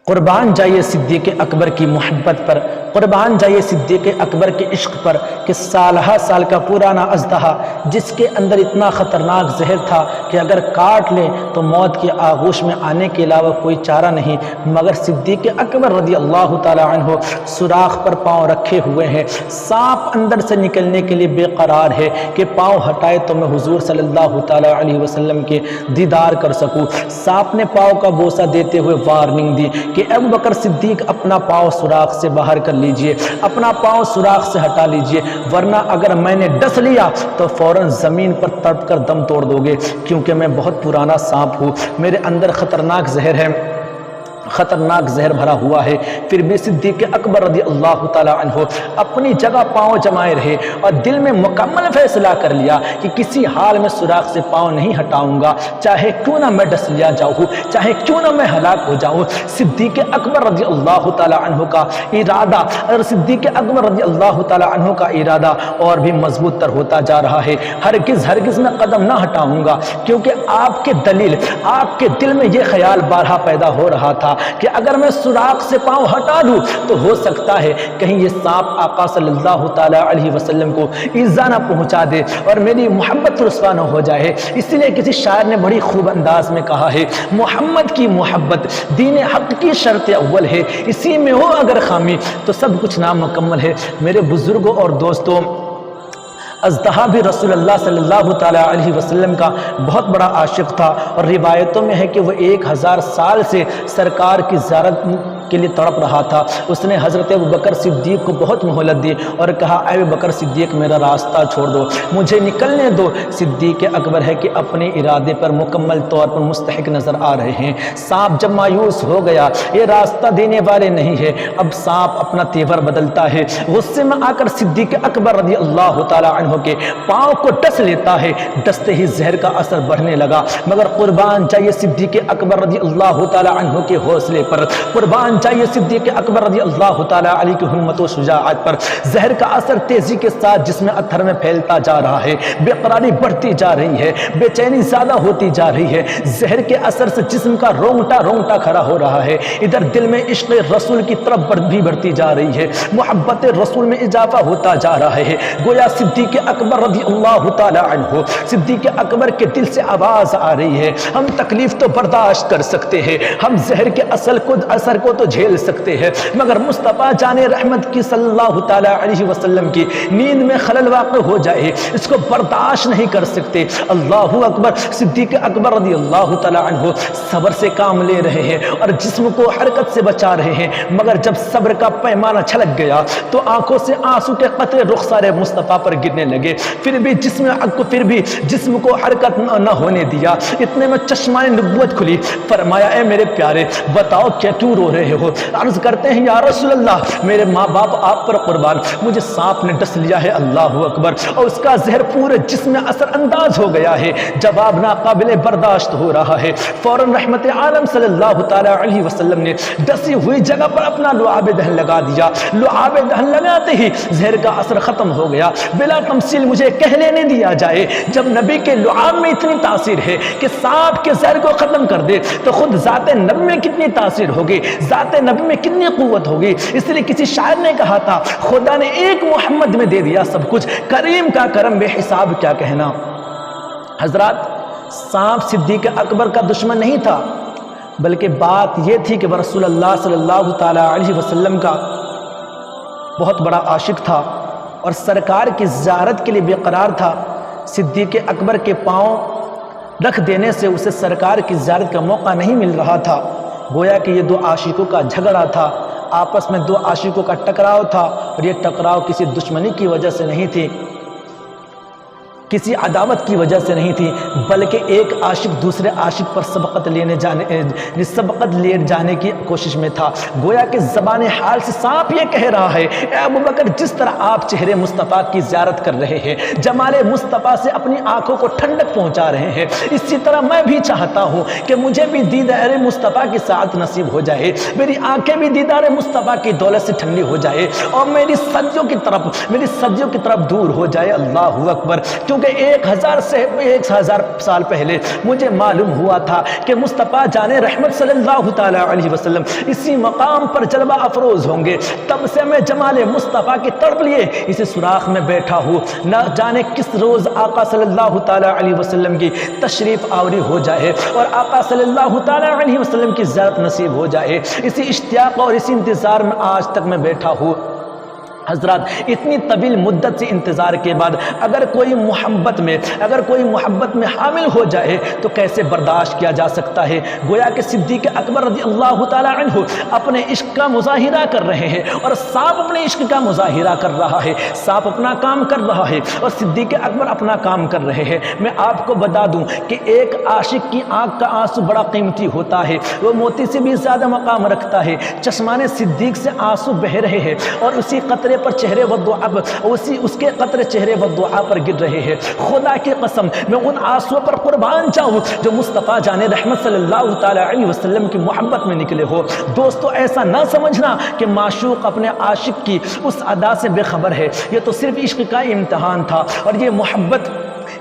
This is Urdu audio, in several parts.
قربان جائیے صدیق اکبر کی محبت پر، قربان جائیے صدیق اکبر کے عشق پر کہ سالہ سال کا پرانا اژدہا جس کے اندر اتنا خطرناک زہر تھا کہ اگر کاٹ لیں تو موت کی آغوش میں آنے کے علاوہ کوئی چارہ نہیں، مگر صدیق اکبر رضی اللہ تعالی عنہ سوراخ پر پاؤں رکھے ہوئے ہیں، سانپ اندر سے نکلنے کے لیے بے قرار ہے کہ پاؤں ہٹائے تو میں حضور صلی اللہ تعالی علیہ وسلم کے دیدار کر سکوں۔ سانپ نے پاؤں کا بوسہ دیتے ہوئے وارننگ دی کہ ابو بکر صدیق اپنا پاؤں سوراخ سے باہر کر لیجئے، اپنا پاؤں سوراخ سے ہٹا لیجئے، ورنہ اگر میں نے ڈس لیا تو فوراً زمین پر تڑپ کر دم توڑ دو گے، کیونکہ میں بہت پرانا سانپ ہوں، میرے اندر خطرناک زہر ہے، خطرناک زہر بھرا ہوا ہے۔ پھر بھی صدیق اکبر رضی اللہ تعالی عنہ اپنی جگہ پاؤں جمائے رہے اور دل میں مکمل فیصلہ کر لیا کہ کسی حال میں سوراخ سے پاؤں نہیں ہٹاؤں گا، چاہے کیوں نہ میں ڈس لیا جاؤں، چاہے کیوں نہ میں ہلاک ہو جاؤں۔ صدیق اکبر رضی اللہ تعالی عنہ کا ارادہ اور صدیق اکبر رضی اللہ تعالی عنہ کا ارادہ اور بھی مضبوط تر ہوتا جا رہا ہے۔ ہرگز میں قدم نہ ہٹاؤں گا، کیونکہ آپ کے دلیل، آپ کے دل میں یہ خیال بارہا پیدا ہو رہا تھا کہ اگر میں سوراخ سے پاؤں ہٹا دوں تو ہو سکتا ہے کہیں یہ سانپ آقا صلی اللہ تعالی علیہ وسلم کو ایذا نہ پہنچا دے اور میری محبت رسوا نہ ہو جائے۔ اسی لیے کسی شاعر نے بڑی خوب انداز میں کہا ہے، محمد کی محبت دین حق کی شرط اول ہے، اسی میں ہو اگر خامی تو سب کچھ نامکمل ہے۔ میرے بزرگوں اور دوستوں، اژدہا بھی رسول اللہ صلی اللہ تعالی علیہ وسلم کا بہت بڑا عاشق تھا، اور روایتوں میں ہے کہ وہ 1000 سال سے سرکار کی زیارت کے لیے تڑپ رہا تھا۔ اس نے حضرت ابوبکر صدیق کو بہت مہلت دی اور کہا، اے ابوبکر صدیق میرا راستہ چھوڑ دو، مجھے نکلنے دو۔ صدیق اکبر ہے کہ اپنے ارادے پر مکمل طور پر مستحق نظر آ رہے ہیں۔ سانپ جب مایوس ہو گیا، یہ راستہ دینے والے نہیں ہے، اب سانپ اپنا تیور بدلتا ہے، غصے میں آ کر صدیق اکبر رضی اللہ تعالی عنہ کے پاؤں کو ڈس لیتا ہے۔ ڈستے ہی زہر کا اثر بڑھنے لگا، مگر قربان جائیے صدیق اکبر رضی اللہ تعالی عنہ کے حوصلے پر، قربان جائیے صدیق اکبر رضی اللہ تعالی علیہ کی ہمت و شجاعت پر۔ زہر کا اثر تیزی کے ساتھ جسم اطہر میں پھیلتا جا رہا ہے، بے قراری بڑھتی جا رہی ہے، بے چینی زیادہ ہوتی جا رہی ہے، زہر کے اثر سے جسم کا رونگٹا کھڑا ہو رہا ہے۔ ادھر دل میں عشق رسول کی طرف بھی بڑھتی جا رہی ہے، محبت رسول میں اضافہ ہوتا جا رہا ہے۔ گویا صدیق اکبر رضی اللہ تعالی عنہ، صدیق اکبر کے دل سے آواز آ رہی ہے، ہم تکلیف تو برداشت کر سکتے ہیں، ہم زہر کے اثر کو تو جھیل سکتے ہیں، مگر مصطفیٰ جان رحمت کی صلی اللہ تعالی علیہ وسلم کی نیند میں خلل واقع ہو جائے، اس کو برداشت نہیں کر سکتے۔ اللہ اکبر۔ صدیق اکبر رضی اللہ تعالی عنہ صبر سے کام لے رہے ہیں اور جسم کو حرکت سے بچا رہے ہیں، مگر جب صبر کا پیمانہ چھلک گیا تو آنکھوں سے آنسو کے قطرے رخسار مصطفیٰ پر گرنے لگے، پھر بھی جسم کو حرکت نہ ہونے دیا۔ اتنے میں چشمہ نبوت کھلی، فرمایا، اے میرے پیارے بتاؤ کیوں رو رہے ہو؟ عرض کرتے ہیں، یا رسول اللہ میرے ماں باپ آپ پر قربان، مجھے سانپ نے ڈس لیا ہے، اللہ اکبر، اور اس کا زہر پورے جسم میں اثر انداز ہو گیا ہے، جواب ناقابل برداشت ہو رہا ہے۔ فوراً رحمت عالم صلی اللہ تعالی علیہ وسلم نے ڈسی ہوئی جگہ پر اپنا لعاب دہن لگا دیا، لعاب دہن لگاتے ہی زہر کا اثر ختم ہو گیا۔ بلا تمثیل مجھے کہہ لینے دیا جائے، جب نبی کے لعاب میں اتنی تاثیر ہے کہ سانپ کے زہر کو ختم کر دے تو خود ذات نبی میں کتنی تاثیر ہوگی، ذات نبی میں کتنی قوت ہوگی۔ اس لیے کسی شاعر نے کہا تھا، خدا نے ایک محمد میں دے دیا سب کچھ، کریم کا کرم بے حساب کیا کہنا۔ حضرات، سانپ صدیق اکبر کا دشمن نہیں تھا، بلکہ بات یہ تھی کہ وہ رسول اللہ صلی اللہ تعالی علیہ وسلم کا بہت بڑا عاشق تھا اور سرکار کی زیارت کے لیے بے قرار تھا۔ صدیق اکبر کے پاؤں رکھ دینے سے اسے سرکار کی زیارت کا موقع نہیں مل رہا تھا۔ گویا کہ یہ دو عاشقوں کا جھگڑا تھا، آپس میں دو عاشقوں کا ٹکراؤ تھا، اور یہ ٹکراؤ کسی دشمنی کی وجہ سے نہیں تھی، کسی عداوت کی وجہ سے نہیں تھی، بلکہ ایک عاشق دوسرے عاشق پر سبقت لے جانے کی کوشش میں تھا۔ گویا کہ زبان حال سے سانپ یہ کہہ رہا ہے، اے ابوبکر، جس طرح آپ چہرے مصطفیٰ کی زیارت کر رہے ہیں، جمال مصطفیٰ سے اپنی آنکھوں کو ٹھنڈک پہنچا رہے ہیں، اسی طرح میں بھی چاہتا ہوں کہ مجھے بھی دیدار مصطفیٰ کی ساعت نصیب ہو جائے، میری آنکھیں بھی دیدار مصطفیٰ کی دولت سے ٹھنڈی ہو جائے اور میری صدیوں کی طرف دور ہو جائے۔ اللہ اکبر۔ چونکہ 1000 سال پہلے مجھے معلوم ہوا تھا کہ مصطفیٰ جان رحمت صلی اللہ تعالی علیہ وسلم اسی مقام پر جلوہ افروز ہوں گے، تب سے میں جمال مصطفیٰ کی طرف لیے اسی سوراخ میں بیٹھا ہوں، نہ جانے کس روز آقا صلی اللہ تعالی علیہ وسلم کی تشریف آوری ہو جائے اور آقا صلی اللہ تعالی علیہ وسلم کی زیارت نصیب ہو جائے۔ اسی اشتیاق اور اسی انتظار میں آج تک میں بیٹھا ہوں۔ حضرات، اتنی طویل مدت سے انتظار کے بعد اگر کوئی محبت میں حامل ہو جائے تو کیسے برداشت کیا جا سکتا ہے؟ گویا کہ صدیق اکبر رضی اللہ تعالی عنہ اپنے عشق کا مظاہرہ کر رہے ہیں اور صاحب اپنے عشق کا مظاہرہ کر رہا ہے، صاحب اپنا کام کر رہا ہے اور صدیق اکبر اپنا کام کر رہے ہیں۔ میں آپ کو بتا دوں کہ ایک عاشق کی آنکھ کا آنسو بڑا قیمتی ہوتا ہے، وہ موتی سے بھی زیادہ مقام رکھتا ہے۔ چشمان صدیق سے آنسو بہہ رہے ہیں اور اسی قطرے پر چہرے اس کے قطرے چہرے و دعا پر گر رہے ہیں۔ خدا کی قسم میں ان آنسوؤں پر قربان جاؤں جو مصطفیٰ جان رحمت صلی اللہ تعالی علیہ وسلم کی محبت میں نکلے ہو۔ دوستو، ایسا نہ سمجھنا کہ معشوق اپنے عاشق کی اس ادا سے بے خبر ہے، یہ تو صرف عشق کا امتحان تھا اور یہ محبت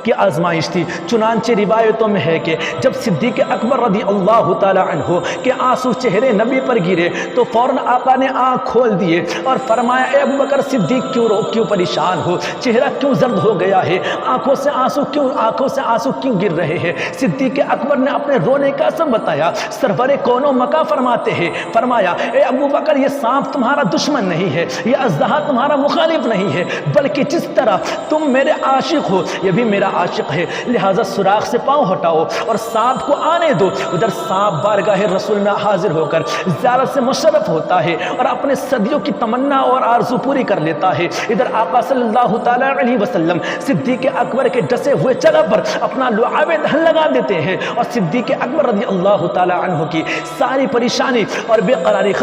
کی آزمائش تھی۔ چنانچہ روایتوں میں ہے کہ جب صدیق اکبر رضی اللہ تعالی عنہ کے آنسو چہرے نبی پر گرے تو فوراً آقا نے آنکھ کھول دیے اور فرمایا، اے ابو بکر صدیق کیوں پریشان ہو؟ چہرہ کیوں زرد ہو گیا ہے؟ آنکھوں سے آنسو کیوں گر رہے ہیں؟ صدیق اکبر نے اپنے رونے کا سبب بتایا۔ سرور کون و مکا فرماتے ہیں، فرمایا، اے ابو بکر، یہ سانپ تمہارا دشمن نہیں ہے، یہ اژدہا تمہارا مخالف نہیں ہے، بلکہ جس طرح تم میرے عاشق ہو یہ بھی میرا عاشق ہے، لہٰذا سوراخ سے پاؤں ہٹاؤ اور سانپ کو آنے دو۔ ادھر سانپ بارگاہ رسول میں حاضر ہو کر زیارت سے مشرف ہوتا ہے اور اپنے صدیوں کی تمنا اور آرزو پوری کر لیتا ہے۔ ادھر آقا صلی اللہ تعالی علیہ وسلم صدیق اکبر کے ڈسے ہوئے جگہ پر اپنا لعاب دہن لگا دیتے ہیں اور صدیق اکبر رضی اللہ تعالی عنہ کی ساری پریشانی اور بے قراری ختم